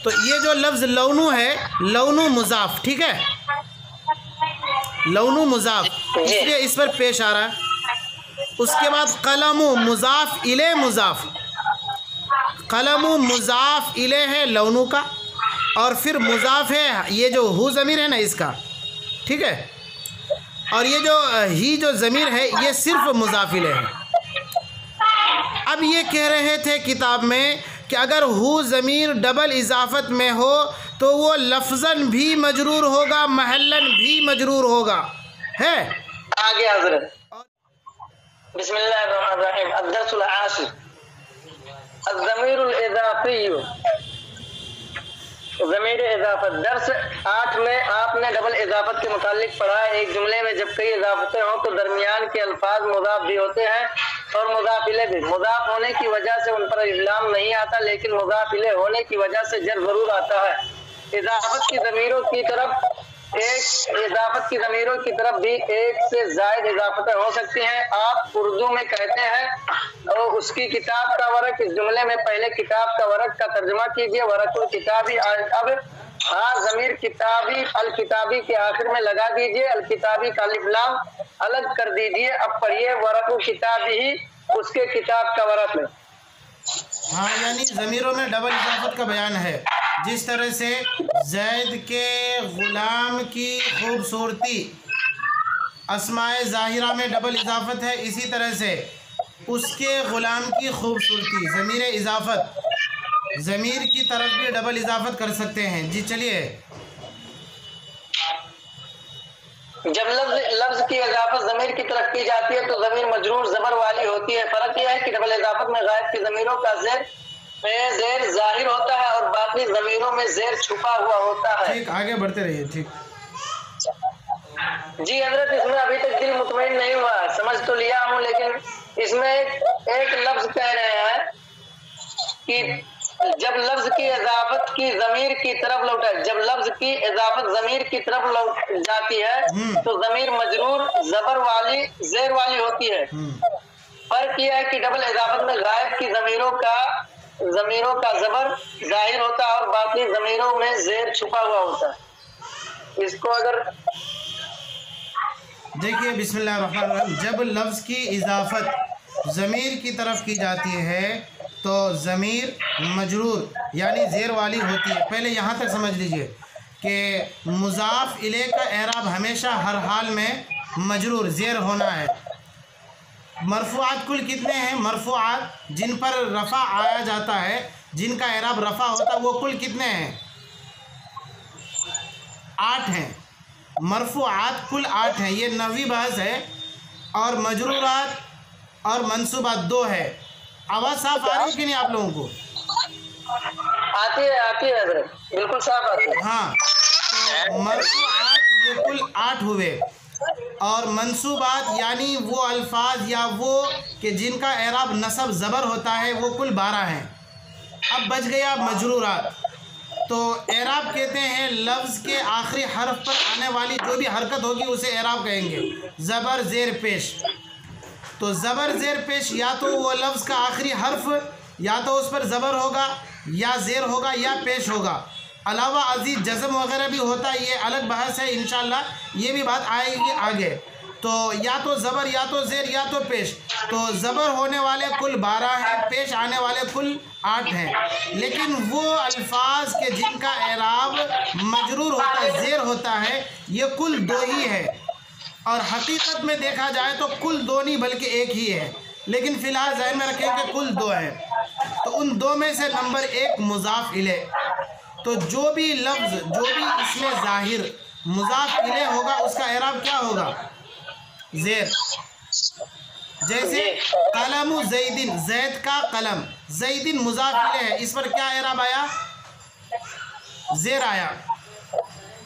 तो ये जो लफ्ज़ लौनु है, लौनु मुज़ाफ, ठीक है, लौनु मुज़ाफ, इसलिए इस पर पेश आ रहा है। उसके बाद कलमु मुज़ाफ इले मुज़ाफ, कलमु मुज़ाफ इले है लौनु का, और फिर मुज़ाफ है ये जो हु ज़मीर है ना इसका, ठीक है, और ये जो ही जो ज़मीर है ये सिर्फ मुज़ाफ इले है। अब ये कह रहे थे किताब में कि अगर हु ज़मीर डबल इजाफत में हो तो वो लफ्ज़न भी मजरूर होगा, महल्लन भी मजरूर होगा, है आगे हज़रत। बिस्मिल्लाहिर्रहमानिर्रहीम। अद्दर्सुल आशिर अज़्ज़मीरुल इज़ाफ़िय्यु, ज़मीर इज़ाफ़त। दर्स 8 में आपने डबल इज़ाफ़त के मुतालिक पढ़ा है। एक जुमले में जब कई इज़ाफ़तें हों तो दरमियान के अल्फाज मुज़ाफ़ भी होते हैं और मुज़ाफ़ इले भी। मुज़ाफ़ होने की वजह से उन पर इज़लाम नहीं आता, लेकिन मुज़ाफ़ इले होने की वजह से जर ज़रूर आता है। इज़ाफ़त की ज़मीरों की तरफ भी एक से ज़ायद इज़ाफ़तें हो सकती हैं। आप उर्दू में कहते हैं और उसकी किताब का वरक, इस जुमले में पहले किताब का वरक का तर्जुमा कीजिए, वरकुल किताबी। अब हाँ ज़मीर किताबी अल किताबी के आखिर में लगा दीजिए, अल किताबी का अलिफ लाम अलग कर दीजिए। अब पढ़िए वरकुल किताबी ही उसके किताब का वरक है। हाँ, यानी ज़मीरों में डबल इजाफत का बयान है। जिस तरह से जैद के ग़ुलाम की खूबसूरती अस्माए ज़ाहिरा में डबल इजाफत है, इसी तरह से उसके ग़ुलाम की खूबसूरती ज़मीर इजाफत ज़मीर की तरफ भी डबल इजाफत कर सकते हैं। जी चलिए। जब लफ्ज़ की इजाफत ज़मीर की तरफ की जाती है तो ज़मीर मजरूर ज़बर वाली होती है। फ़र्क यह है कि डबल इजाफत में गायब की ज़मीरों का ज़ेर ज़ाहिर होता है और बाकी ज़मीरों में ज़ेर छुपा हुआ होता है। ठीक, आगे बढ़ते रहिए। ठीक जी हज़रत, इसमें अभी तक दिल मुतमईन नहीं हुआ, समझ तो लिया हूँ, लेकिन इसमें एक लफ्ज़ कह रहे हैं कि जब लफ्ज़ की इजाफत की ज़मीर की तरफ लौटाए, जब लफ्ज़ की इजाफत ज़मीर की तरफ लौट जाती है तो ज़मीर मजरूर ज़बर वाली ज़ेर वाली होती है। फर्क यह है कि डबल इजाफत में गायब की ज़मीरों का ज़बर जाहिर होता है और बाकी ज़मीरों में ज़ेर छुपा हुआ होता है। इसको अगर देखिए, बिस्मिल्लाहिर्रहमानिर्रहीम, जब लफ्ज़ की इजाफत ज़मीर की तरफ की जाती है तो ज़मीर मजरूर यानी ज़ेर वाली होती है। पहले यहाँ तक समझ लीजिए कि मुज़ाफ़ इले का एराब हमेशा हर हाल में मजरूर ज़ेर होना है। मरफ़ूआत कुल कितने हैं? मरफ़ूआत जिन पर रफ़ा आया जाता है, जिनका एराब रफ़ा होता है, वो कुल कितने हैं? 8 हैं। मरफ़ूआत कुल 8 हैं। ये नवी बहस है। और मजरूरात और मंसूबात 2 है। आवाज़ साफ आ रही है कि नहीं आप लोगों को? आती है हज़रत, बिल्कुल साफ आती है। हाँ, तो मरफ़ूआत ये कुल 8 हुए और मंसूबात यानी वो अल्फाज या वो कि जिनका एराब नसब ज़बर होता है वो कुल 12 हैं। अब बच गया मजरूरात। तो एराब कहते हैं लफ्ज़ के आखिरी हर्फ पर आने वाली जो भी हरकत होगी उसे एराब कहेंगे। ज़बर ज़ेर पेश, तो ज़बर ज़ेर पेश या तो वो लफ्ज़ का आखिरी हर्फ या तो उस पर ज़बर होगा या ज़ेर होगा या पेश होगा। अलावा अजीज़ जज़म वगैरह भी होता है, ये अलग बहस है, इंशाअल्लाह ये भी बात आएगी आगे। तो या तो ज़बर या तो ज़ेर या तो पेश। तो ज़बर होने वाले कुल 12 हैं, पेश आने वाले कुल 8 हैं। लेकिन वो अल्फाज के जिनका एराब मजरूर होता है, ज़ेर होता है, ये कुल 2 ही है। और हकीकत में देखा जाए तो कुल 2 नहीं बल्कि 1 ही है, लेकिन फ़िलहाल ज़हन में रखें कि कुल 2 हैं। तो उन 2 में से नंबर 1 मुज़ाफ़ इले। तो जो भी लफ्ज़ जो भी इसमें ज़ाहिर मुज़ाफ़ इले होगा उसका एराब क्या होगा? ज़ेर। जैसे कलमु ज़ैदिन, ज़ैद का कलम, ज़ैदिन मुज़ाफ़ इले है, इस पर क्या एराब आया? ज़ेर आया।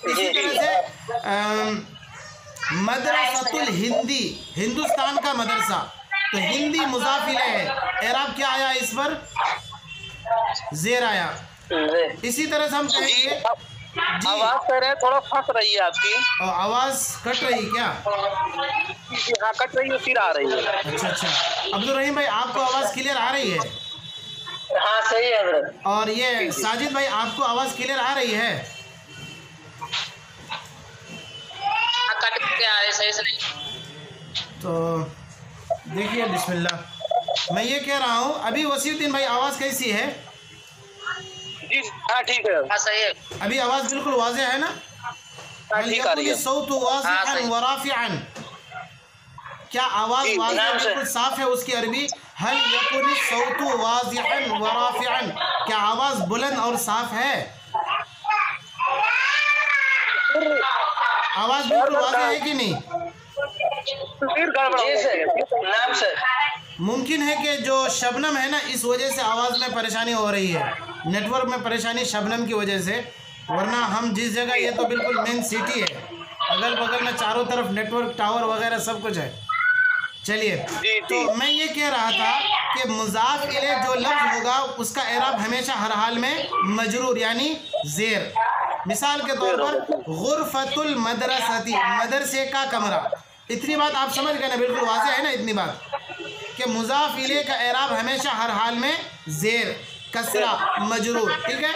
इसी तरह से मदरसतुल हिंदी, हिंदुस्तान का मदरसा, तो हिंदी मुज़ाफ़ इले है, एराब क्या आया इस पर? ज़ेर आया। इसी तरह से हम कहेंगे जी। आवाज़ कह रहे हैं थोड़ा फंस रही है आपकी। और आवाज़ कट रही क्या? हाँ, कट रही है, फिर आ रही है। अच्छा, अब्दुल रहीम भाई आपको आवाज़ क्लियर आ रही है? हाँ सही है हजरत। और ये साजिद भाई आपको आवाज़ क्लियर आ रही है? कट के आ रही सही से नहीं। तो देखिए बिस्मिल्लाह, मैं ये कह रहा हूँ अभी वसीउद्दीन भाई आवाज़ कैसी है? जी हाँ ठीक है। हाँ सही है। अभी आवाज़ बिल्कुल वाज़ेह है ना? ठीक आ रही है। सौतु वाज़िहन व राफ़िअन, क्या आवाज़ वाज़ेह बिल्कुल साफ है उसकी अरबी? हल यकुन सौतु वाज़िहन व राफ़िअन, क्या आवाज़ बुलंद और साफ है? आवाज़ बिल्कुल वाज़ेह है कि नहीं? जी सर, नाम सर। मुमकिन है कि जो शबनम है ना, इस वजह से आवाज़ में परेशानी हो रही है, नेटवर्क में परेशानी शबनम की वजह से। वरना हम जिस जगह, ये तो बिल्कुल मेन सिटी है, अगल बगल में चारों तरफ नेटवर्क टावर वगैरह सब कुछ है। चलिए, तो मैं ये कह रहा था कि मुज़ाफ इले जो लफ्ज़ होगा उसका एराब हमेशा हर हाल में मजरूर यानी ज़ेर। मिसाल के तौर पर गुरफतुल मदरसती, मदरसे का कमरा। इतनी बात आप समझ गए ना? बिल्कुल वाज़ेह है ना इतनी बात कि मुज़ाफ इले का एराब हमेशा हर हाल में ज़ेर, कसरा, मजरूर। ठीक है,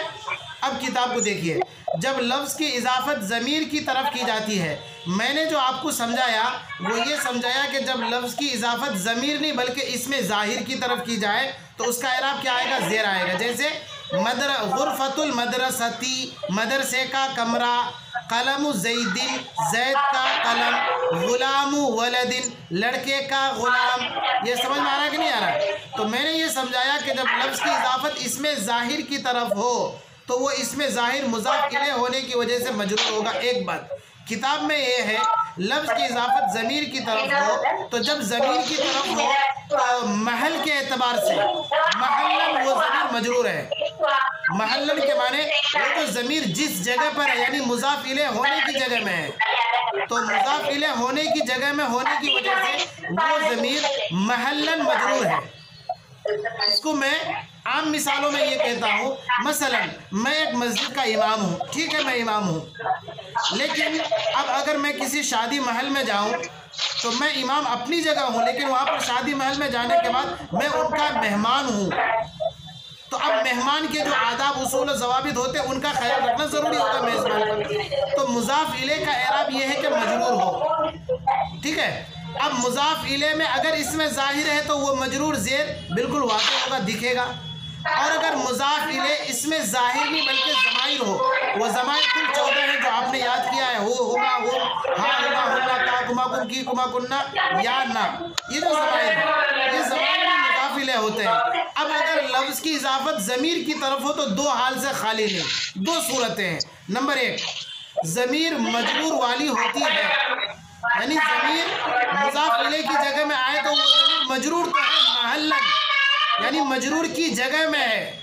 अब किताब को देखिए। जब लफ्ज़ की इजाफत ज़मीर की तरफ की जाती है, मैंने जो आपको समझाया वो ये समझाया कि जब लफ्ज़ की इजाफत ज़मीर नहीं बल्कि इसमें ज़ाहिर की तरफ की जाए तो उसका एराब क्या आएगा? ज़ेर आएगा। जैसे गुरफतुल मदरसती, मदरसे का कमरा, कलम ज़ैदिन, ज़ैद का कलम, गुलामु वलदिन, लड़के का गुलाम। ये समझ में आ रहा है कि नहीं आ रहा है? तो मैंने ये समझाया कि जब लफ्ज़ की इजाफत इसमें ज़ाहिर की तरफ हो तो वो इसमें ज़ाहिर मुज़ाफ इले होने की वजह से मजरूर होगा। एक बात किताब में ये है, लफ्ज़ की इजाफत ज़मीर की तरफ हो तो जब ज़मीर की तरफ हो तो महल के एतबार से महल्लन वो ज़मीर मजरूर है। महल्लन के माने वो तो ज़मीर जिस जगह पर है, यानी मुज़ाफ इले होने की जगह में है, तो मुज़ाफ इले होने की जगह में होने की वजह से वो ज़मीर महल्लन मजरूर है। इसको मैं आम मिसालों में ये कहता हूँ, मसलन मैं एक मस्जिद का इमाम हूँ, ठीक है, मैं इमाम हूँ, लेकिन अब अगर मैं किसी शादी महल में जाऊँ तो मैं इमाम अपनी जगह हूँ, लेकिन वहाँ पर शादी महल में जाने के बाद मैं उनका मेहमान हूँ। तो अब मेहमान के जो आदाब उसूल और ज़वाबित होते हैं उनका ख्याल रखना ज़रूरी होगा मेज़बान पर। तो मुज़ाफ इले का एराब ये है कि मजरूर हो। ठीक है, अब मुज़ाफ इले में अगर इसमें ज़ाहिर है तो वो मजरूर ज़ेर बिल्कुल वाज़ेह होगा, दिखेगा। और अगर मुज़ाफ इले इसमें ज़ाहिर नहीं बल्कि ज़माइर हो, वो ज़माइर कुल 14 हैं जो आपने याद किया है, हो, हुमा, हुम, हा, हुमा, हुन्ना, ता, कुमा, कुम, की, कुमा, कुन्ना, या, ना, ये जो ज़माइर है ये ज़माइर में मुज़ाफ इले होते हैं। अब अगर लफ्ज़ की इजाफत ज़मीर की तरफ हो तो दो हाल से खाली नहीं, दो सूरतें हैं। नंबर एक, ज़मीर मजरूर वाली होती है, यानी ज़मीर मुज़ाफ इले की जगह में आए तो वो ज़मीर मजरूर तो है महल्लन, यानी मजरूर की जगह में है,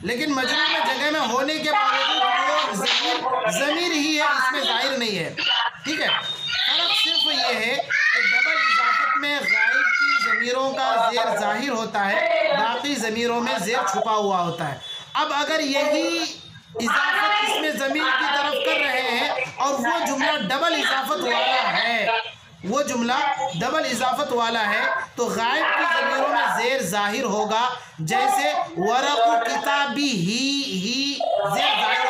लेकिन मजरूर में जगह में होने के बावजूद वो ज़मीर ही है, इसमें ज़ाहिर नहीं है। ठीक है, फ़र्क सिर्फ ये है कि डबल इजाफत में गायब की ज़मीरों का ज़ेर ज़ाहिर होता है, बाकी ज़मीरों में ज़ेर छुपा हुआ होता है। अब अगर यही इजाफत इसमें ज़मीर की तरफ कर रहे हैं और वो जुमला डबल इजाफत वाला है, वो जुमला डबल इजाफत वाला है, तो गायब की ज़मीरों में ज़ेर ज़ाहिर होगा। जैसे वरक़ु किताबी ही ज़ेर ज़ाहिर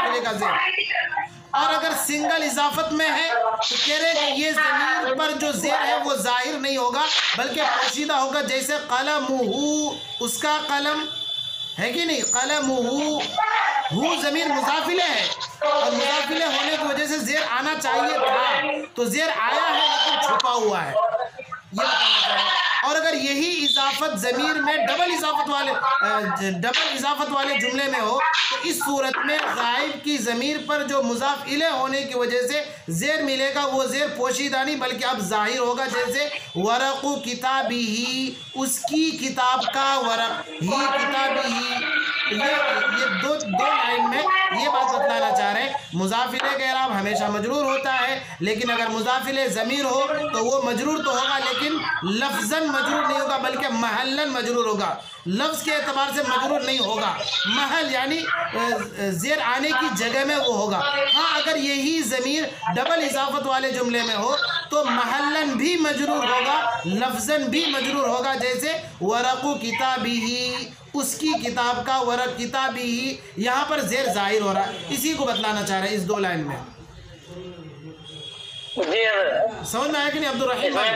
होगा, ज़ेर। और अगर सिंगल इजाफत में है तो कह रहे हैं ये ज़मीर पर जो ज़ेर है वो ज़ाहिर नहीं होगा बल्कि पोशीदा होगा। जैसे कलमुहु, उसका कलम है कि नहीं, कलमुहु, हु ज़मीर मुज़ाफिले है और मुज़ाफिले होने की वजह से ज़ेर आना चाहिए था, तो ज़ेर आया है लेकिन छुपा हुआ है, ये बताना चाहिए। और अगर यही इजाफत ज़मीर में डबल इजाफत वाले जुमले में हो तो इस सूरत में गायब की ज़मीर पर जो मुज़ाफ इले होने की वजह से ज़ेर मिलेगा, वो ज़ेर पोशीदा नहीं बल्कि अब ज़ाहिर होगा। जैसे वरक़ु किताबी ही, उसकी किताब का वरक़, ही किताबी ही। ये दो लाइन में ये बात बतलाना चाह रहे हैं, मुज़ाफिले का एराब हमेशा मजरूर होता है, लेकिन अगर मुज़ाफिले ज़मीर हो तो वो मजरूर तो होगा लेकिन लफ्ज़न मजरूर नहीं होगा बल्कि महल्लन मजरूर होगा। लफ्ज़ के एतबार से मजरूर नहीं होगा, महल यानी ज़ेर आने की जगह में वो होगा। हाँ, अगर यही ज़मीर डबल इजाफत वाले जुमले में हो तो महल्लन भी मजरूर होगा, लफ्ज़न भी मजरूर होगा। जैसे वरक़ु किताबी ही, उसकी किताब का वरक किताबी ही, यहाँ पर ज़ेर ज़ाहिर हो रहा है, इसी को बतलाना चाह रहे हैं इस 2 लाइन में। जी हज़रत, समझ में आया कि नहीं अब्दुल रहीम भाई?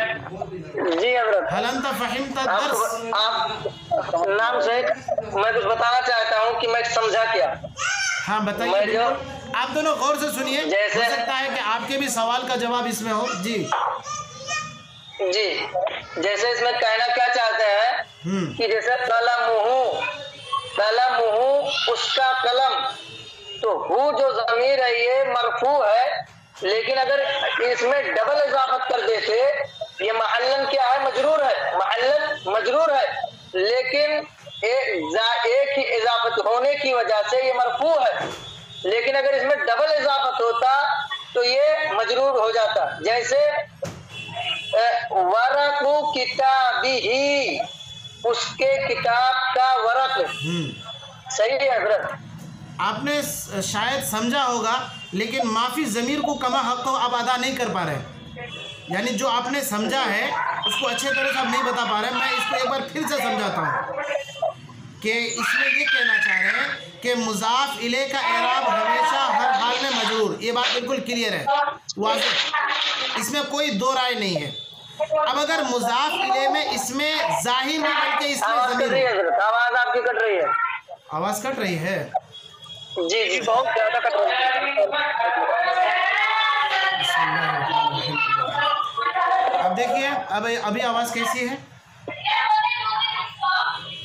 जी हज़रत। हल अंत फहिमत दर्स? आप नाम से मैं कुछ बताना चाहता हूँ कि मैं समझा क्या। हाँ बताइए, बिल्कुल। आप दोनों गौर से सुनिए, जैसे हो सकता है कि आपके भी सवाल का जवाब इसमें हो। जी जी, जैसे इसमें कहना क्या चाहते हैं कि जैसे कलमुहु उसका कलम, तो हु जो ज़मीर है ये मरफू है, लेकिन अगर इसमें डबल इजाफत कर देते, ये महल्लन क्या है, मजरूर है, महल्लन मजरूर है, लेकिन एक ही इजाफत होने की वजह से ये मरफू है, लेकिन अगर इसमें डबल इजाफत होता तो ये मजरूर हो जाता। जैसे वरकु किताबिही, उसके किताब का वरक। सही है हज़रत? आपने शायद समझा होगा, लेकिन माफ़ी ज़मीर को कमा हक को आप अदा नहीं कर पा रहे, यानी जो आपने समझा है उसको अच्छे तरह से आप नहीं बता पा रहे। मैं इसको एक बार फिर से समझाता हूँ कि इसमें ये कहना चाह रहे हैं कि मुज़ाफ़ इले का एराब हमेशा हर हाल में मजरूर, ये बात बिल्कुल क्लियर है, वाज़ेह, इसमें कोई दो राय नहीं है। अब अगर मुज़ाफ़ इले में इसमें ज़ाहिर नहीं बल्कि इसमें ज़मीर, आवाज़ आपकी कट रही है। आवाज़ कट रही है? जी जी, बहुत ज़्यादा कट रही है। अब देखिए, अब अभी आवाज़ कैसी है?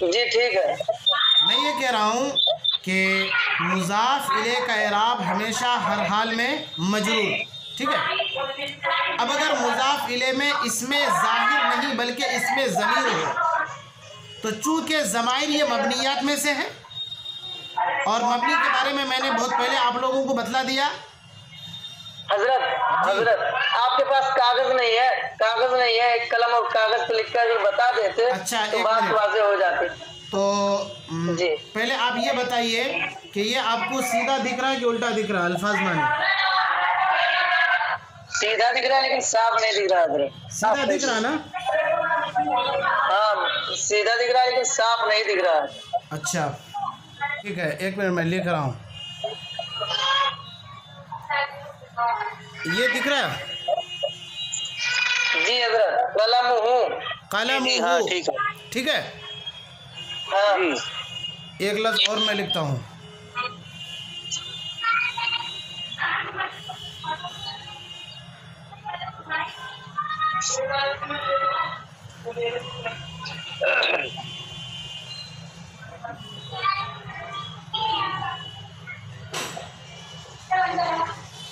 जी ठीक है। मैं ये कह रहा हूँ कि मुज़ाफ़ इले का एराब हमेशा हर हाल में मजरूर, ठीक है। अब अगर मुज़ाफ़ इले में इसमें ज़ाहिर नहीं बल्कि इसमें ज़मीर हो, तो चूँकि ज़माइर ये मबनियात में से है, और मबनी के बारे में मैंने बहुत पहले आप लोगों को बतला दिया। हजरत आपके पास कागज नहीं है, कागज नहीं है, एक कलम और कागज पे लिखकर अगर बता देते अच्छा, तो बात वाज़ेह हो जाती। तो जी पहले आप ये बताइए कि ये आपको सीधा दिख रहा है कि उल्टा दिख रहा है? अल्फाज माने सीधा दिख रहा है लेकिन साफ नहीं दिख रहा है। सीधा दिख रहा ना? हाँ सीधा दिख रहा है लेकिन साफ नहीं दिख रहा है। अच्छा ठीक है, एक मिनट मैं लिख रहा हूँ। ये दिख रहा है? जी हज़रत, कलम हाँ ठीक है, ठीक है। हाँ एक लफ्ज़ और मैं लिखता हूँ।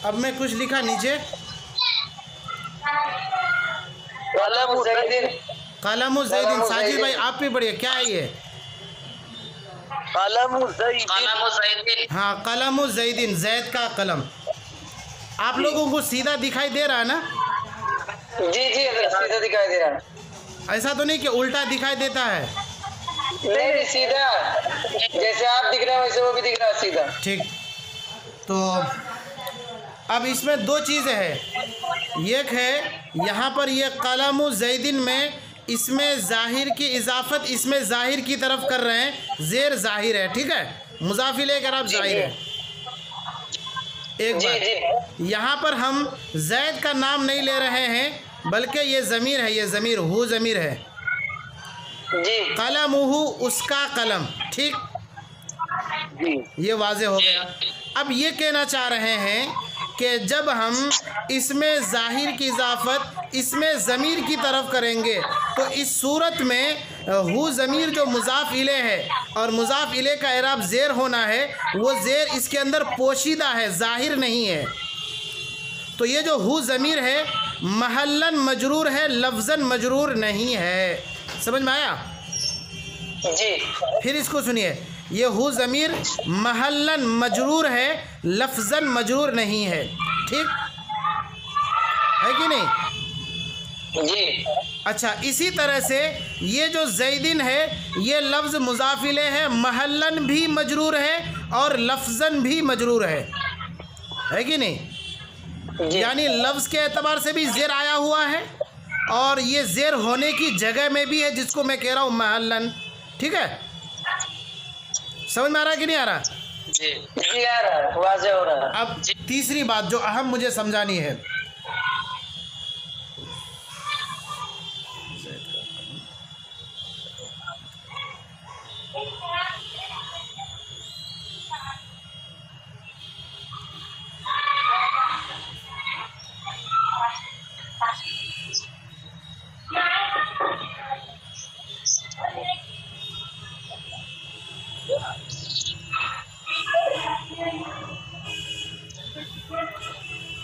अब मैं कुछ लिखा नीचे, कलम ज़ैदिन। साजिद भाई आप भी पढ़िए, क्या है ये? हाँ, कलम ज़ैदिन, जैद का कलम। आप लोगों को सीधा दिखाई दे रहा है ना? जी जी सीधा दिखाई दे रहा है। ऐसा तो नहीं कि उल्टा दिखाई देता है? नहीं सीधा, जैसे आप दिख रहे हैं वैसे वो भी दिख रहा है सीधा। ठीक, तो अब इसमें दो चीज़ें हैं। एक है यहाँ पर ये कलम ज़ैदिन में इसमें ज़ाहिर की इजाफत इसमें ज़ाहिर की तरफ कर रहे हैं, ज़ेर ज़ाहिर है, ठीक है, मुज़ाफ़ इलैह का ज़ाहिर है। एक बात, यहाँ पर हम ज़ैद का नाम नहीं ले रहे हैं बल्कि ये ज़मीर है, ये ज़मीर हु ज़मीर है। कलमुहु उसका कलम, ठीक, ये वाज़े हो गया। अब ये कहना चाह रहे हैं कि जब हम इसमें ज़ाहिर की इजाफत इसमें ज़मीर की तरफ करेंगे तो इस सूरत में हु ज़मीर जो मुज़ाफ़ इलैह है और मुज़ाफ़ इलैह का एराब ज़ेर होना है, वो ज़ेर इसके अंदर पोशीदा है, ज़ाहिर नहीं है। तो ये जो हु ज़मीर है महल्लन मजरूर है, लफ्ज़न मजरूर नहीं है। समझ में आया? जी। फिर इसको सुनिए, ये हु ज़मीर महल्लन मजरूर है, लफ्ज़न मजरूर नहीं है, ठीक है कि नहीं? जी। अच्छा, इसी तरह से ये जो ज़ैदिन है ये लफ्ज़ मुज़ाफ़ इलैह है, महल्लन भी मजरूर है और लफ्ज़न भी मजरूर है कि नहीं? यानी लफ्ज़ के एतबार से भी ज़ेर आया हुआ है और ये ज़ेर होने की जगह में भी है, जिसको मैं कह रहा हूँ महल्लन, ठीक है। समझ में आ रहा है कि नहीं आ रहा? जी आ रहा है, वाज़ेह हो रहा है। अब तीसरी बात जो अहम मुझे समझानी है,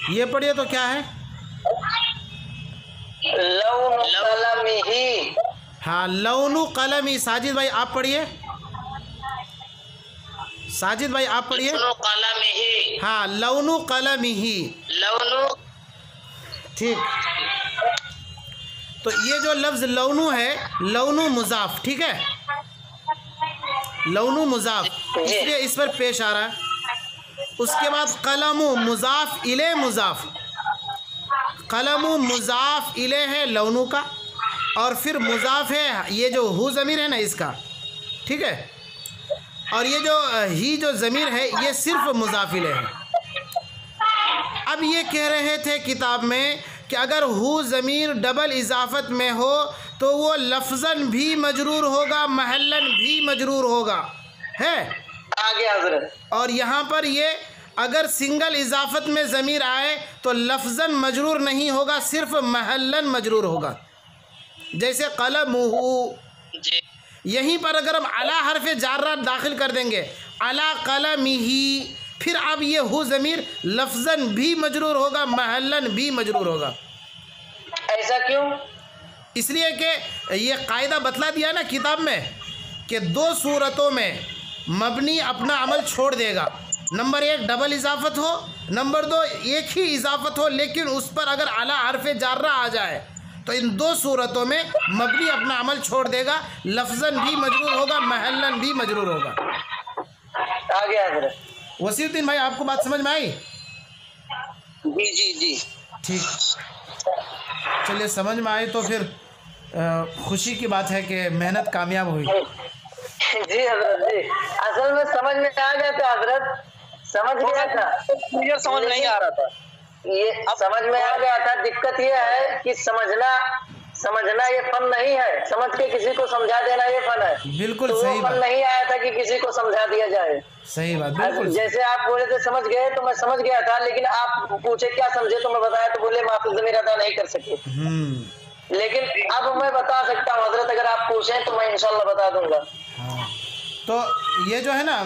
ये पढ़िए तो क्या है? लौनु कलमिही। हाँ, लौनु कलमी। साजिद भाई आप पढ़िए, साजिद भाई आप पढ़िए। कलमिही। हाँ, लौनु कलमिही। लौनु। ठीक। तो ये जो लफ्ज़ लौनु है, लौनु मुजाफ, ठीक है, लौनु मुजाफ, इसलिए इस पर पेश आ रहा है। उसके बाद कलमु मुजाफ इले मुजाफ, कलमु मुजाफ इले है लौनु का, और फिर मुजाफ है ये जो हु ज़मीर है ना इसका, ठीक है, और ये जो ही जो ज़मीर है ये सिर्फ मुजाफ इले है। अब ये कह रहे थे किताब में कि अगर हु ज़मीर डबल इजाफत में हो तो वो लफ्ज़न भी मजरूर होगा, महल्लन भी मजरूर होगा, है आगे हज़रत। और यहाँ पर ये अगर सिंगल इजाफत में ज़मीर आए तो लफ्ज़न मजरूर नहीं होगा, सिर्फ महल्लन मजरूर होगा। जैसे कलमुहु, यहीं पर अगर हम अला हरफ जार्रा दाखिल कर देंगे, अला कलमिही, फिर अब ये हु ज़मीर लफ्ज़न भी मजरूर होगा, महल्लन भी मजरूर होगा। ऐसा क्यों? इसलिए कि ये कायदा बतला दिया ना किताब में कि दो सूरतों में मबनी अपना अमल छोड़ देगा। नंबर एक डबल इजाफत हो, नंबर दो एक ही इजाफत हो लेकिन उस पर अगर अला हरफ जार्रा आ जाए तो इन दो सूरतों में मबनी अपना अमल छोड़ देगा, लफ्ज़न भी मजरूर होगा, महल्लन भी मजरूर होगा। आगे हज़रत। वसीउद्दीन भाई आपको बात समझ में आई? जी जी जी ठीक, चलिए समझ में आई तो फिर खुशी की बात है कि मेहनत कामयाब हुई। जी हजरत जी, असल में समझ में आ गया था हजरत, समझ गया था, मुझे समझ नहीं आ रहा था, ये समझ में आ गया था। दिक्कत ये है कि समझना ये फन नहीं है, समझ के किसी को समझा देना ये फन है। बिल्कुल तो सही वो बात, फन नहीं आया था कि किसी को समझा दिया जाए। सही बात, बिल्कुल। जैसे आप बोले थे समझ गए तो मैं समझ गया था, लेकिन आप पूछे क्या समझे तो मैं बताया तो बोले माफी ज़मीर अदा नहीं कर सके। लेकिन अब मैं बता सकता हूँ हजरत, अगर आप पूछें तो मैं इंशाल्लाह बता दूंगा। हाँ, तो ये जो है ना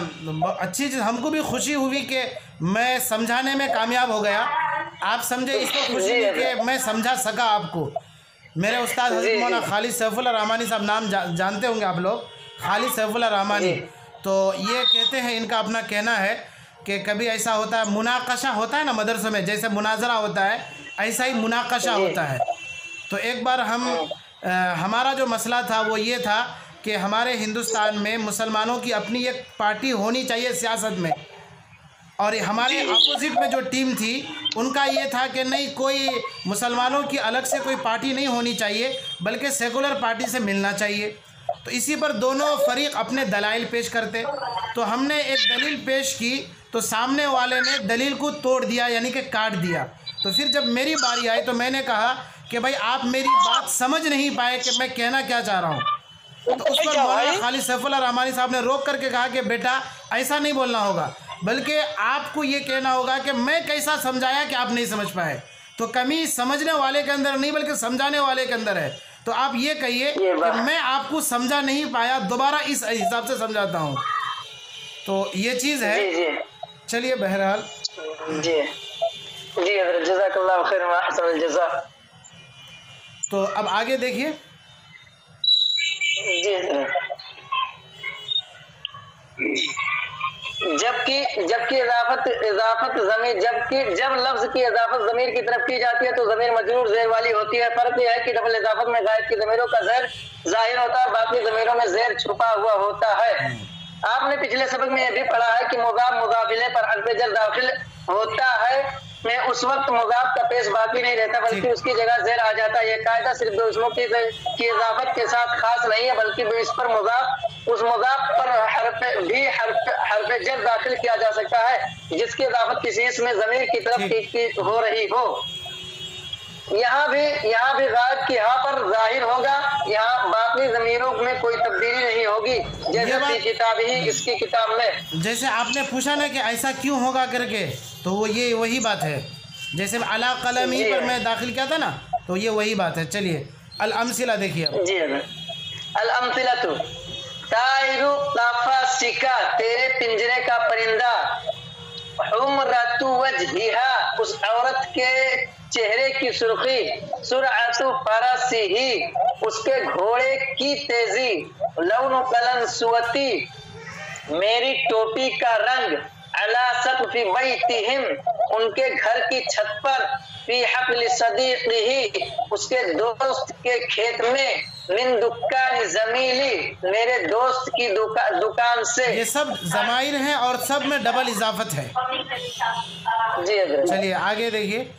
अच्छी चीज़, हमको भी खुशी हुई कि मैं समझाने में कामयाब हो गया। आप समझे इसको खुशी हुई कि मैं समझा सका आपको। मेरे उस्ताद हज़रत मौलाना खालिद सैफुल्लाह रहमानी साहब, नाम जानते होंगे आप लोग, खालिद सैफुल्लाह रहमानी। तो ये कहते हैं, इनका अपना कहना है कि कभी ऐसा होता है, मुनाकशा होता है ना मदरसे में, जैसे मुनाजरा होता है ऐसा ही मुनाकशा होता है। तो एक बार हमारा जो मसला था वो ये था कि हमारे हिंदुस्तान में मुसलमानों की अपनी एक पार्टी होनी चाहिए सियासत में, और हमारे अपोजिट में जो टीम थी उनका ये था कि नहीं, कोई मुसलमानों की अलग से कोई पार्टी नहीं होनी चाहिए बल्कि सेकुलर पार्टी से मिलना चाहिए। तो इसी पर दोनों फरीक अपने दलाइल पेश करते। तो हमने एक दलील पेश की तो सामने वाले ने दलील को तोड़ दिया, यानी कि काट दिया। तो फिर जब मेरी बारी आई तो मैंने कहा कि भाई आप मेरी बात समझ नहीं पाए कि मैं कहना क्या चाह रहा हूँ। तो उस पर मौलाना खालिद सैफुल्लाह रहमानी साहब ने रोक करके कहा कि बेटा ऐसा नहीं बोलना होगा, बल्कि आपको ये कहना होगा कि मैं कैसा समझाया कि आप नहीं समझ पाए। तो कमी समझने वाले के अंदर नहीं बल्कि समझाने वाले के अंदर है। तो आप ये कहिए कि मैं आपको समझा नहीं पाया, दोबारा इस हिसाब से समझाता हूँ। तो ये चीज़ है। चलिए बहरहाल जी जी हज़रत, जज़ाकल्लाहु खैर व अहसनुल जज़ा। तो अब आगे देखिए। जी जबकि इजाफत ज़मीर जब लफ्ज़ की इजाफत ज़मीर की तरफ की जाती है तो ज़मीर मजरूर ज़ेर वाली होती है। फ़र्क यह है कि डबल इजाफत में गायब की ज़मीरों का ज़ेर ज़ाहिर होता है, बाकी ज़मीरों में ज़ेर छुपा हुआ होता है। आपने पिछले सबक में यह भी पढ़ा है कि मुज़ाफ मुज़ाफ इलैह पर हर्फ़ जर दाखिल होता है में उस वक्त मुजाफ का पेश बाकी नहीं रहता बल्कि उसकी जगह ज़ेर आ जाता है। ये कायदा सिर्फ दो इसमों की इजाफत के साथ खास नहीं है बल्कि इस पर मुजाफ उस मुजाफ पर हर्फ जर दाखिल किया जा सकता है जिसकी इजाफत किसी इसमें ज़मीर की तरफ की हो रही हो। यहाँ भी गायब की हाँ पर जाहिर होगा, यहाँ बाकी ज़मीरों में कोई तब्दीली नहीं होगी जैसे की किताब ही इसकी किताब में। जैसे आपने पूछा ना कि ऐसा क्यों होगा करके, तो वो ये वही बात है। जैसे अला कलमी पर मैं दाखिल किया था ना, तो ये वही बात है। चलिए अल अमसिला देखिए। जी अल अमसिला तो ताइरु काफा सिका तेरे पिंजरे का परिंदा, हुमरतु वजहिहा उस औरत के चेहरे की सुर्खी, सुरअतु फरसिही उसके घोड़े की तेजी, लौनु कलन सुवती मेरी टोपी का रंग, अला सक़फ़ि बैतिहिम उनके घर की छत पर, फी हक़्ल सदीक़िही उसके दोस्त के खेत में, मिन दुकान ज़मीली मेरे दोस्त की दुकान से। ये सब ज़माइर हैं और सब में डबल इजाफत है। जी चलिए आगे देखिए।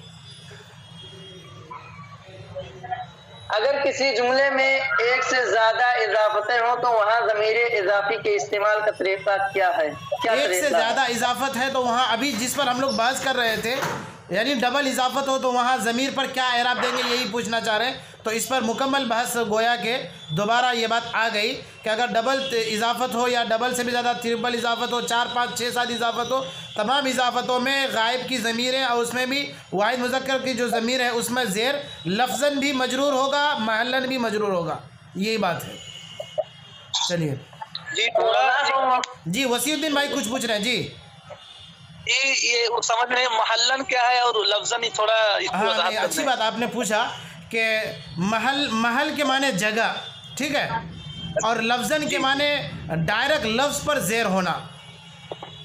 अगर किसी जुमले में एक से ज्यादा इजाफतें हो तो वहाँ ज़मीर इजाफी के इस्तेमाल का तरीका क्या है? एक से ज़्यादा इजाफत है तो वहाँ अभी जिस पर हम लोग बहस कर रहे थे, यानी डबल इजाफत हो तो वहाँ ज़मीर पर क्या एराब देंगे, यही पूछना चाह रहे हैं। तो इस पर मुकम्मल बहस गोया के दोबारा ये बात आ गई कि अगर डबल इजाफत हो या डबल से भी ज़्यादा ट्रिपल इजाफत हो, 4 5 6 7 इजाफत हो, तमाम इजाफतों में गायब की ज़मीरें और उसमें भी वाहिद मुज़क्कर की जो ज़मीर है उसमें ज़ेर लफ्ज़न भी मजरूर होगा, महल्लन भी मजरूर होगा, यही बात है। चलिए जी वसीउद्दीन भाई कुछ पूछ रहे हैं। जी ये समझ रहे महल्लन क्या है और लफ्ज़न ही थोड़ा। हाँ अच्छी बात आपने पूछा कि महल के माने जगह, ठीक है, और लफ्ज़न के माने डायरेक्ट लफ्ज़ पर ज़ेर होना।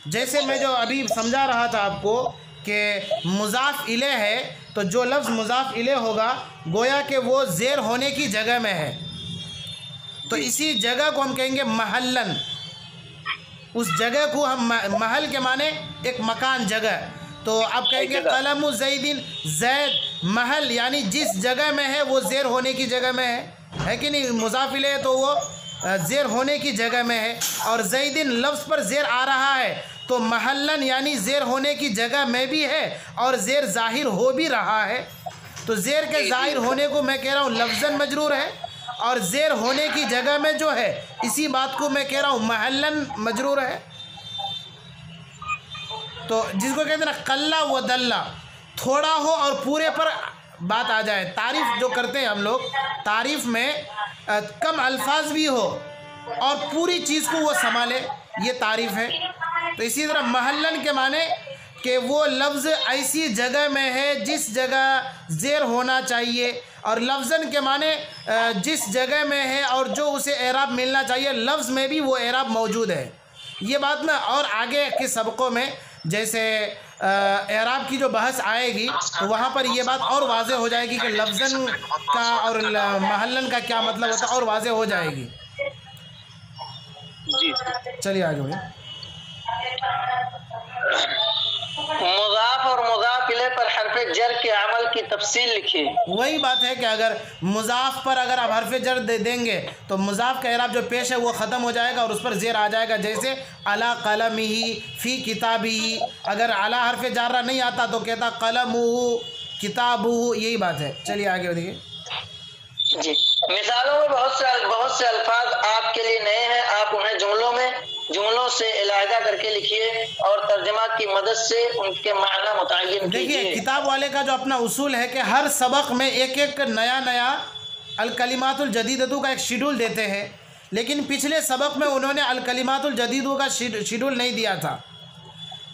जैसे मैं जो अभी समझा रहा था आपको कि मुज़ाफ़ इले है तो जो लफ्ज़ मुज़ाफ़ इले होगा गोया कि वो ज़ेर होने की जगह में है, तो इसी जगह को हम कहेंगे महल्लन। उस जगह को हम महल के माने एक मकान जगह, तो अब कहेंगे कलमु ज़ैदिन ज़ैद महल, यानी जिस जगह में है वो ज़ेर होने की जगह में है कि नहीं। मुज़ाफ़िले है तो वो ज़ेर होने की जगह में है, और ज़ैदिन लफ्ज़ पर ज़ेर आ रहा है तो महल्लन यानी ज़ेर होने की जगह में भी है और ज़ेर ज़ाहिर हो भी रहा है। तो ज़ेर के ज़ाहिर होने को मैं कह रहा हूँ लफ्ज़न मजरूर है, और ज़ेर होने की जगह में जो है इसी बात को मैं कह रहा हूँ महल्लन मजरूर है। तो जिसको कहते हैं ना कल्ला व दल्ला, थोड़ा हो और पूरे पर बात आ जाए। तारीफ़ जो करते हैं हम लोग, तारीफ़ में कम अल्फाज भी हो और पूरी चीज़ को वो संभाले, ये तारीफ़ है। तो इसी तरह महल्लन के माने कि वो लफ्ज़ ऐसी जगह में है जिस जगह ज़ेर होना चाहिए, और लफ्ज़न के माने जिस जगह में है और जो उसे एराब मिलना चाहिए लफ्ज़ में भी वो एराब मौजूद है। ये बात ना और आगे के सबकों में जैसे एराब की जो बहस आएगी तो वहाँ पर ये बात और वाज़े हो जाएगी कि लफ्ज़न का और महल्लन का क्या मतलब होता है, और वाज़े हो जाएगी। जी चलिए आगे बढ़िए। मुज़ाफ और मुज़ाफ इले पर हर्फ जर के अमल की तफसील लिखिए। वही बात है कि अगर मुज़ाफ पर अगर आप हर्फ जर दे देंगे तो मुज़ाफ का एराब जो पेश है वो ख़त्म हो जाएगा और उस पर ज़ेर आ जाएगा। जैसे अला कलमिही फ़ी किताबिही, अगर अला हर्फ जारा नहीं आता तो कहता कलमुहु किताबुहु, यही बात है। चलिए आगे देखिए। जी मिसालों में बहुत से अल्फाज आपके लिए नए हैं, आप उन्हें जुमलों से इलाहा करके लिखिए और तर्जमा की मदद से उनके माना मुतय्यन कीजिए। देखिए किताब वाले का जो अपना उसूल है कि हर सबक में एक नया अल कलिमातुल जदीदतु का एक शेड्यूल देते हैं, लेकिन पिछले सबक में उन्होंने अल कलिमातुल जदीदु का शेड्यूल नहीं दिया था।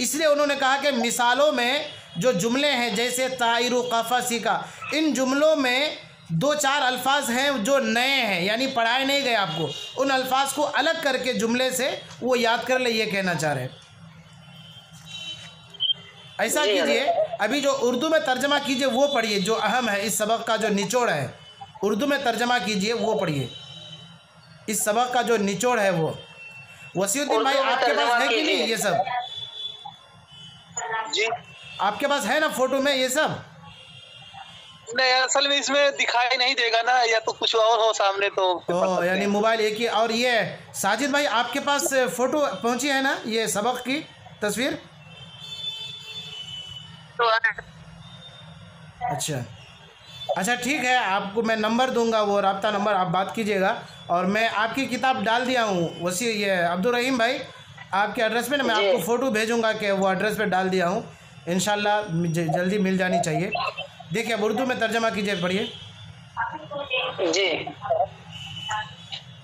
इसलिए उन्होंने कहा कि मिसालों में जो जुमले हैं जैसे ताइरु कफ़सी का, इन जुमलों में 2-4 अल्फाज हैं जो नए हैं, यानी पढ़ाए नहीं गए आपको, उन अल्फाज को अलग करके जुमले से वो याद कर ले, ये कहना चाह रहे हैं। ऐसा कीजिए, अभी जो उर्दू में तर्जमा कीजिए वो पढ़िए, जो अहम है इस सबक का जो निचोड़ है, उर्दू में तर्जमा कीजिए वो पढ़िए, इस सबक का जो निचोड़ है वो। वसीउद्दीन भाई आपके पास है कि नहीं ये सब? जी आपके पास है ना फ़ोटो में ये सब? नहीं, असल में इसमें दिखाई नहीं देगा ना, या तो कुछ और हो सामने तो ओ, यानी मोबाइल एक ही। और ये साजिद भाई आपके पास फ़ोटो पहुंची है ना, ये सबक की तस्वीर? अच्छा ठीक है, आपको मैं नंबर दूंगा, वो रब्ता नंबर, आप बात कीजिएगा। और मैं आपकी किताब डाल दिया हूँ वसी ये अब्दुल रहीम भाई आपके एड्रेस पे ना, मैं आपको फ़ोटो भेजूंगा कि वो एड्रेस पे डाल दिया हूँ। इंशाल्लाह जल्दी मिल जानी चाहिए। देखिए अब उर्दू में तर्जमा कीजिए, पढ़िए जी।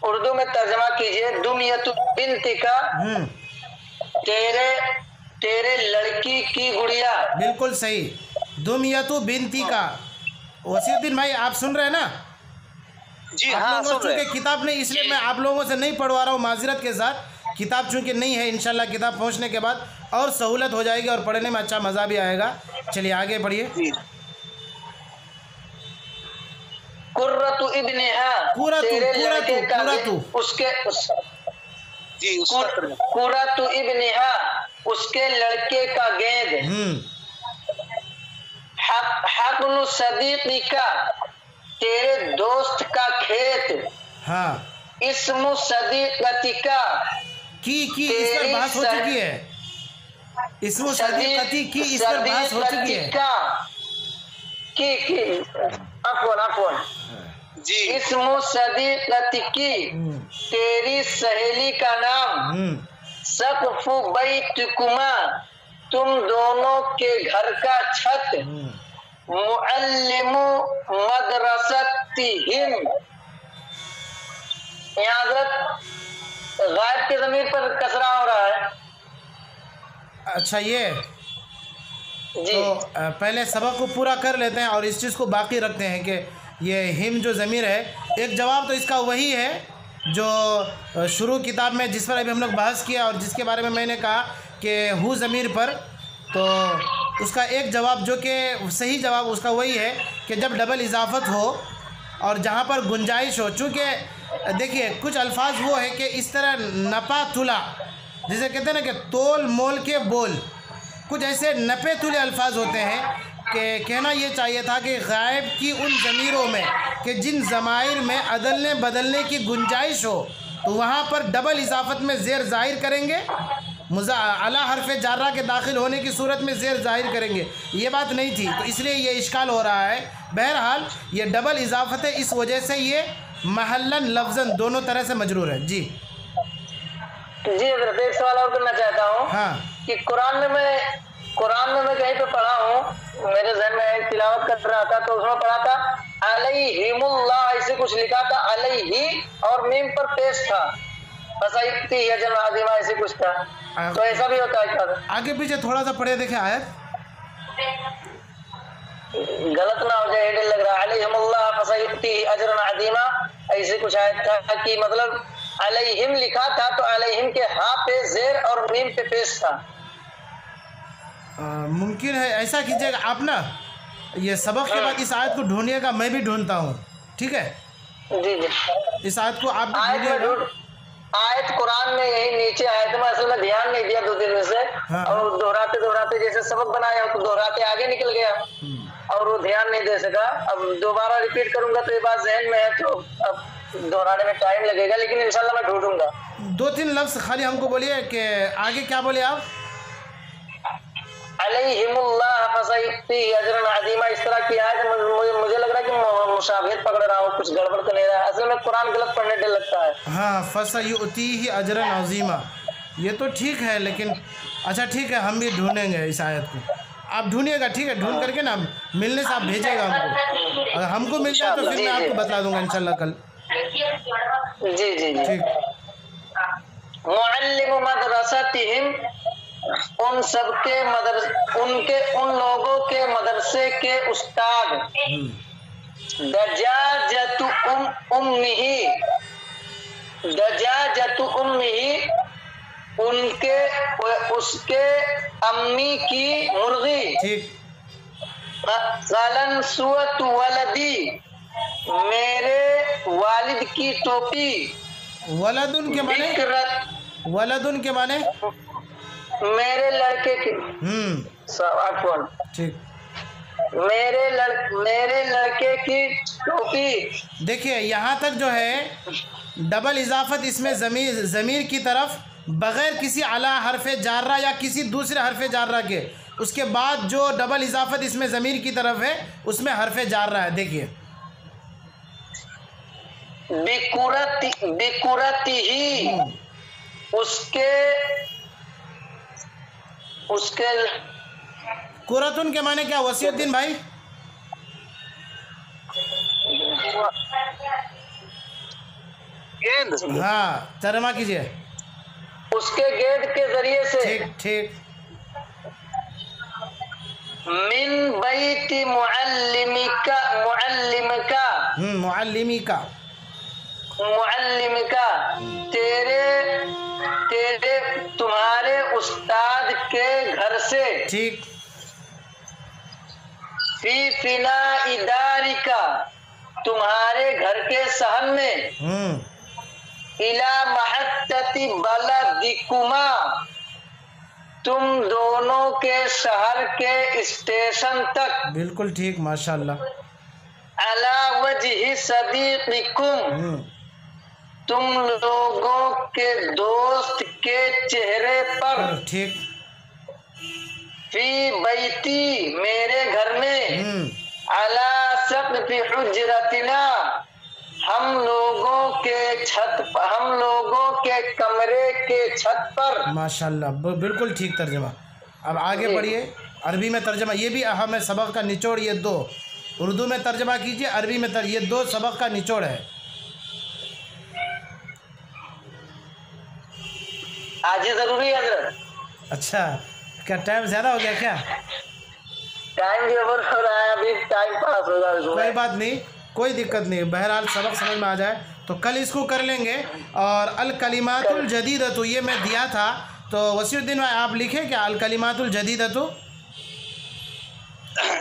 उर्दू में तर्जमा कीजिए। दुमियतु बिन्तिका, तेरे लड़की की गुड़िया। बिल्कुल सही, दुमियतु बिन्ती का। वसीउद्दीन भाई आप सुन रहे हैं ना? जी आप हाँ, लोगों सुन रहे चूँकि किताब नहीं, इसलिए मैं आप लोगों से नहीं पढ़वा रहा हूँ, माजरत के साथ। किताब चूँकि नहीं है, इंशाल्लाह किताब पहुँचने के बाद और सहूलत हो जाएगी और पढ़ने में अच्छा मज़ा भी आएगा। चलिए आगे पढ़िए। कुर्रतु इब्निहा, तेरे लड़के का उसके कुर्रतु इब्निहा, उसके लड़के का गेंद। हक़्नु सदीक़िका, तेरे दोस्त का खेत। हाँ, इस्मु सदीक़तिका, की इस पर बात हो चुकी है। इस्मु सदीक़ती की इस पर बात हो चुकी है। की अफ़वन जी। इस्मु सदीक़तिकी, तेरी सहेली का नाम। सक़्फ़ु बैतिकुमा, तुम दोनों के घर का छत। मुअल्लिमु मदरसतिहिम, यहाँ हज़रत गायब के ज़मीर पर कसरा हो रहा है। अच्छा ये जी। तो पहले सबक को पूरा कर लेते हैं और इस चीज़ को बाकी रखते हैं कि ये हिम जो ज़मीर है, एक जवाब तो इसका वही है जो शुरू किताब में जिस पर अभी हम लोग बहस किया और जिसके बारे में मैंने कहा कि हु ज़मीर पर, तो उसका एक जवाब जो कि सही जवाब उसका वही है कि जब डबल इजाफत हो और जहाँ पर गुंजाइश हो। चूँकि देखिए कुछ अल्फाज वो है कि इस तरह नपा तुला, जिसे कहते हैं ना कि तोल मोल के बोल, कुछ ऐसे नपे तुले अल्फाज होते हैं कि कहना ये चाहिए था कि गायब की उन ज़मीरों में कि जिन ज़माइर में अदलने बदलने की गुंजाइश हो, तो वहाँ पर डबल इजाफत में ज़ेर ज़ाहिर करेंगे, अला हरफ जारा के दाखिल होने की सूरत में ज़ेर ज़ाहिर करेंगे। ये बात नहीं थी, तो इसलिए ये इश्काल हो रहा है। बहरहाल ये डबल इजाफत है, इस वजह से ये महल्लन लफ्ज़न दोनों तरह से मजरूर है। जी एक सवाल और करना चाहता हूँ। हाँ, कि कुरान में मैं कहीं पे पढ़ा हूँ, मेरे ज़हन में एक तिलावत कर रहा था, तो उसमें पढ़ा था अलैहिमुल्लाह, ऐसे कुछ लिखा था, अलैहि और मीम पर पेश था, फसैती आदिमा ऐसे कुछ था। तो ऐसा भी होता है क्या? आगे पीछे थोड़ा सा पढ़े देखे आयत, गलत ना हो जाए, हेडर लग रहा है अलैहिमुल्लाह फसैती अजरन अदीमा, ऐसे कुछ आयत था कि मतलब अलैहिम लिखा था तो अलैहिम के हा पे जेर और मीम पे पेश था। मुमकिन है। ऐसा कीजिएगा आप ना, ये सबक के बाद इस आयत को ढूंढिएगा, मैं भी ढूंढता हूँ, ठीक है? जी जी, इस आयत को आप भी ढूंढिएगा। आयत कुरान में यही नीचे आयत में असल में ध्यान नहीं दिया 2 दिन में से। हाँ। और दोहराते जैसे सबक बनाया तो दोहराते आगे निकल गया और वो ध्यान नहीं दे सका। अब दोबारा रिपीट करूंगा तो ये बात जहन में है, तो अब दोहराने में टाइम लगेगा, लेकिन इंशाल्लाह मैं ढूंढूंगा। 2-3 लफ्ज खाली हमको बोलिए कि आगे क्या बोले आप? अलैहिमुल्लाह फसैती अजरन अदीमा, इस तरह की आयत मुझे लग रहा है कि मुशाबिहत पकड़ रहा हूँ, कुछ गड़बड़ तो नहीं रहा है। असल में कुरान गलत पढ़ने डर लगता है। हाँ, फसयुतीही अजरन अजीमा, ये तो ठीक है, लेकिन अच्छा ठीक है, हम भी ढूंढेंगे इस आयत को। आप ढूंढिएगा, ठीक है? ढूंढ करके ना मिलने से आप भेजिएगा हमको, अगर हमको मिल जाए तो फिर मैं आपको बता दूंगा इंशाल्लाह कल। जी जी जी, ठीक। मुअल्लिमु मदरसतिहिम, उन सबके उन लोगों के मदरसे के उस्ताद। दजाजतु उम्मिही, उसके अम्मी की मुर्गी। ठीक। क़लन सुअत वलदी, मेरे वालिद की टोपी। वलदुन के माने? वलदुन के माने मेरे लड़के की अफवान ठीक। मेरे लड़के की टोपी। देखिए यहाँ तक जो है डबल इजाफत इसमें ज़मीर की तरफ बग़ैर किसी अला हरफ़े जार्रा या किसी दूसरे हरफ़े जार्रा के, उसके बाद जो डबल इजाफत इसमें ज़मीर की तरफ है उसमें हरफ़े जार्रा है। देखिए बिकुरती ही उसके कुरतुन के माने क्या वसीउद्दीन भाई? गेंद। हाँ तर्जमा कीजिए। उसके गेंद के जरिए से। ठीक ठीक। मिन बैती मुअल्लिमिका तेरे तुम्हारे उस्ताद के घर से। ठीक। फी फिना इदारिका तुम्हारे घर के सहन में। इला महत्तति बलदिकुमा तुम दोनों के शहर के स्टेशन तक। बिल्कुल ठीक माशाल्लाह। अला वजहि सदीकुम तुम लोगों के दोस्त के चेहरे पर। ठीक। फी बैती मेरे घर में। अला सक़फ़ि हुज्रतिना हम लोगों के कमरे के छत पर। माशाल्लाह बिल्कुल ठीक तर्जमा। अब आगे बढ़िए, अरबी में तर्जमा, ये भी अहम है सबक का निचोड़। ये दो उर्दू में तर्जमा कीजिए, अरबी में ये दो सबक का निचोड़ है। आज ही जरूरी है हज़रत। अच्छा क्या टाइम ज़्यादा हो गया क्या? टाइम भी ओवर हो रहा है, अभी टाइम पास होगा। कोई बात नहीं, कोई दिक्कत नहीं, बहरहाल सबक समझ में आ जाए तो कल इसको कर लेंगे। और अल कलिमातुल जदीदतु ये मैं दिया था, तो वसीउद्दीन भाई आप लिखे क्या अल कलिमातुल जदीदतु?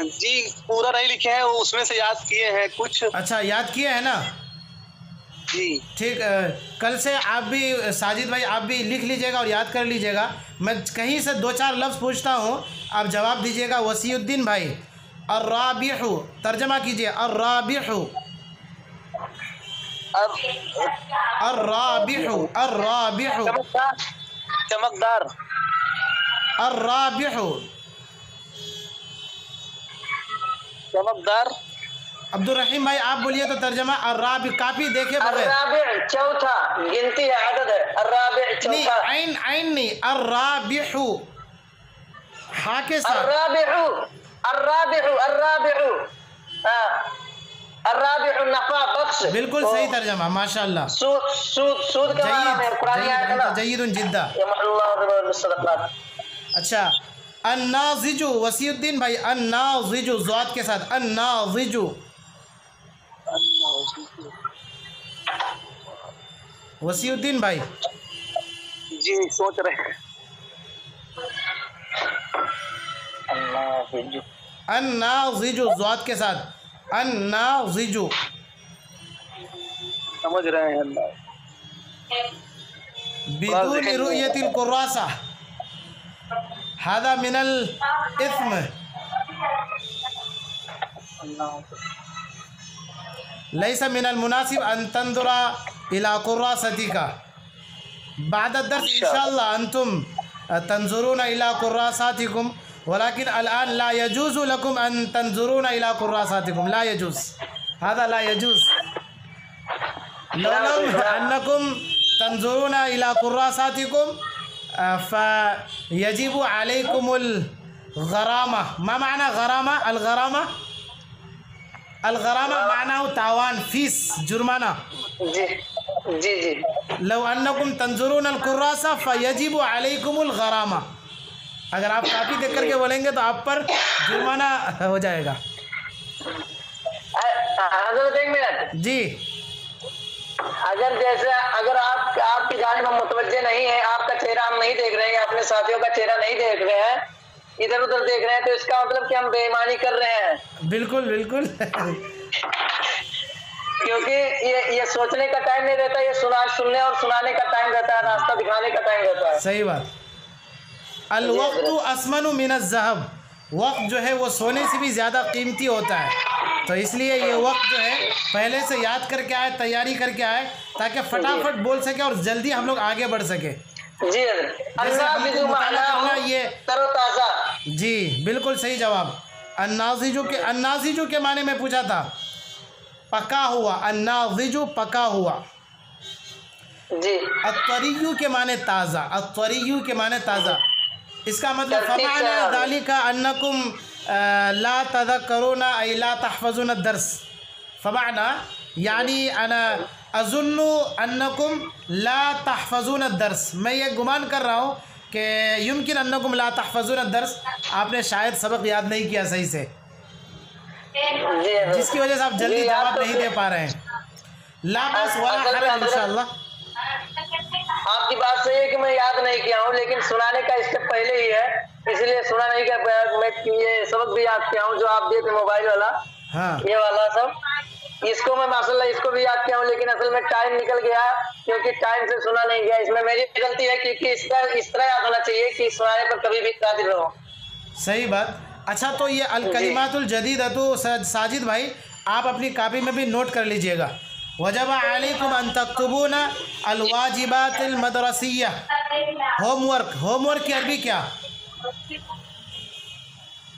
जी पूरा नहीं लिखे हैं, वो उसमें से याद किए हैं कुछ। अच्छा याद किए हैं ना? जी ठीक। कल से आप भी साजिद भाई आप भी लिख लीजिएगा और याद कर लीजिएगा। मैं कहीं से दो चार लफ्ज़ पूछता हूँ, आप जवाब दीजिएगा। वसीउद्दीन भाई अर्राबिहु तर्जमा कीजिए। अर्राबिहु अर्राबिहु अर्राबिहु चमकदार। अर्राबिहु चमकदार। अब्दुल रहीम भाई आप बोलिए तो तर्जमा। अर्राबि काफी देखे बगैर। अर्राबि चौथा गिनती है, आदत है। अर्राबि नहीं चौथा। आइन आइन नहीं, अर्राबिहु हा के साथ। अर्राबिहु अर्राबिहु अर्राबिहु अर्राबिहु नफा बख्श। बिल्कुल सही तर्जमा माशाल्लाह। सूद सूद सूद का नाम है पुरानी आयत है ना। जय्यदुन जिद्दा। अच्छा अन्नाज़िजु वसीउद्दीन भाई अन्नाज़िजु ज़ाद के साथ। अन्नाज़िजु वसीउद्दीन भाई। जी सोच रहे हैं। अन्नाज़िजु ज़ाद के साथ। अन्नाज़िजु समझ रहे हैं। बिदून रुयतिल कुर्रासा हादा मिनल इस्म लैसा मिनल मुनासिब अन तंदुरा इला कुर्रासतिका बाद दर्स इंशाअल्लाह अंतुम तंजुरून इला कुर्रासातिकुम वलाकिन अलआन ला यजूज़ु लकुम अन तंजुरून इला कुर्रासातिकुम। ला यजूज़, हादा ला यजूज़। लौलम अन्नकुम तंजुरून इला कुर्रासातिकुम फ़यजिबु अलैकुमुल गरामा। मा माना गरामा? अलगरामा अलगरामा माना तावान, फीस, जुर्माना। जी जी जी। लव अन्नकुम तंजुरून अल कुर्रासा फ़यजिबु अलैकुमुल गरामा। अगर आप कापी देख करके बोलेंगे तो आप पर जुर्माना हो जाएगा। हज़रत एक मिनट जी। अगर आपकी जानिब हम मुतवज्जे नहीं है, आपका चेहरा हम नहीं देख रहे हैं, अपने साथियों का चेहरा नहीं देख रहे हैं, इधर उधर देख रहे हैं, तो इसका मतलब कि हम बेईमानी कर रहे हैं। बिल्कुल बिल्कुल। क्योंकि ये सोचने का टाइम नहीं रहता, ये सुनने और सुनाने का टाइम रहता है, रास्ता दिखाने का टाइम रहता है। सही बात। अलवक्तु असमनु मिन ज़हब, वक्त जो है वो सोने से भी ज़्यादा कीमती होता है। तो इसलिए ये वक्त जो है पहले से याद करके आए, तैयारी करके आए, ताकि फटाफट बोल सके और जल्दी हम लोग आगे बढ़ सके। जी जैसे हमको मुताला करना ये तरोताजा। जी बिल्कुल सही जवाब। अन्नाज़िजु के माने में पूछा था, पका हुआ, अन्नाज़िजु पका हुआ। जी अत्वरियु के माने ताज़ा, अत्वरियु के माने ताज़ा। इसका मतलब फ़माना ज़ालिका अन्नकुम ला तज़क्करूना ऐ ला तहफ़ज़ून अद-दर्स। फ़माना यानी अना अज़ुन्नु अन्नकुम ला तहफ़ज़ून अद-दर्स, मैं ये गुमान कर रहा हूँ कि युमकिन अन्नकुम ला तहफ़ज़ून अद-दर्स, आपने शायद सबक याद नहीं किया सही से, जिसकी वजह से आप जल्दी जवाब नहीं दे पा रहे हैं। ला बस वला हरज इंशाअल्लाह। आपकी बात सही है कि मैं याद नहीं किया हूँ, लेकिन सुनाने का स्टेप पहले ही है, इसलिए सुना नहीं किया। मैं ये सबक भी याद किया हूँ जो आप दिए थे मोबाइल वाला, हाँ ये वाला सब, इसको मैं माशाल्लाह इसको भी याद किया हूँ, लेकिन असल में टाइम निकल गया क्योंकि टाइम से सुना नहीं गया। इसमें मेरी गलती है क्योंकि इस तरह याद होना चाहिए कि सुनाने पर कभी भी कादिर रहो। सही बात। अच्छा, तो ये अल कलिमातुल जदीदा तो साजिद भाई आप अपनी कॉपी में भी नोट कर लीजिएगा। वजब अलैकुम अन तक्तुबूना अल वाजिबातिल मदरसिया, होमवर्क। होमवर्क की अरबी क्या?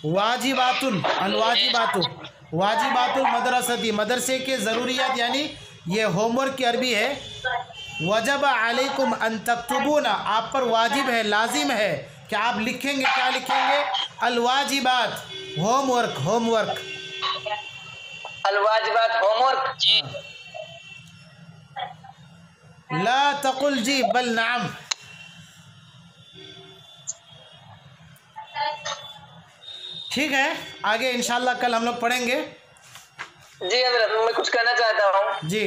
वाजिबातुन, अल वाजिबातु, वाजिबातुल मदरसती, मदरसे के ज़रूरियात यानी ये होमवर्क की अरबी है। वजब अलैकुम अन तक्तुबूना, आप पर वाजिब है, लाजिम है कि आप लिखेंगे। क्या लिखेंगे? अल वाजिबात, होमवर्क, होमवर्क। अल वाजिबात होमवर्क। ला तकुल जी बल नाम। ठीक है, आगे इंशाल्लाह कल हम लोग पढ़ेंगे। जी हजरत, मैं कुछ कहना चाहता हूँ। जी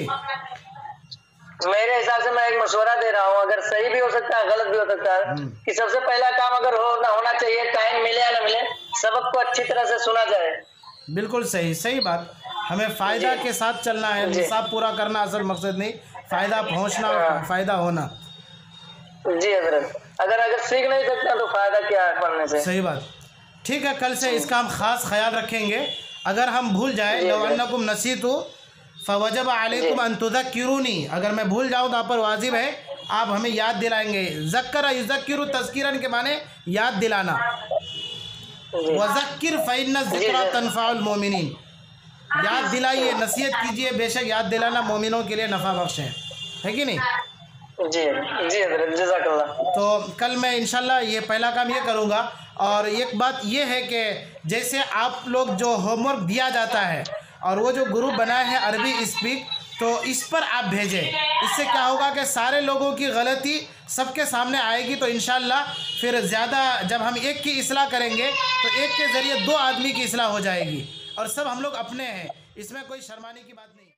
मेरे हिसाब से मैं एक मशवरा दे रहा हूँ, अगर सही भी हो सकता है गलत भी हो सकता है, कि सबसे पहला काम अगर होना चाहिए, टाइम मिले या न मिले, सबक को अच्छी तरह से सुना जाए। बिल्कुल सही, सही बात। हमें फ़ायदा के साथ चलना है, निसाब पूरा करना असल मकसद नहीं, फ़ायदा पहुँचना और फ़ायदा होना। जी हजरत, अगर सीख नहीं सकते तो फ़ायदा क्या है पढ़ने से। सही बात। ठीक है, कल से इसका हम ख़ास ख्याल रखेंगे। अगर हम भूल जाए, लौ अन्नकुम नसीतु फवजब अलैकुम अन तुज़क्किरूनी, अगर मैं भूल जाऊँ तो आप पर वाजिब है आप हमें याद दिलाएंगे। ज़क्करा युज़क्किरु तज़किरन के माने याद दिलाना। वज़क्किर फ़इन्न ज़िक्रा तनफ़उल मोमिनीन, याद दिलाइए, नसीहत कीजिए, बेशक याद दिलाना मोमिनों के लिए नफ़ा बख्श है कि नहीं? जी जी हज़रत, जज़ाकल्लाह। तो कल मैं इंशाल्लाह ये पहला काम ये करूँगा। और एक बात ये है कि जैसे आप लोग जो होमवर्क दिया जाता है और वो जो ग्रुप बनाए हैं अरबी स्पीक, तो इस पर आप भेजें। इससे क्या होगा कि सारे लोगों की गलती सबके सामने आएगी, तो इंशाल्लाह फिर ज़्यादा जब हम एक की इस्लाह करेंगे तो एक के ज़रिए 2 आदमी की इस्लाह हो जाएगी और सब हम लोग अपने हैं, इसमें कोई शर्माने की बात नहीं।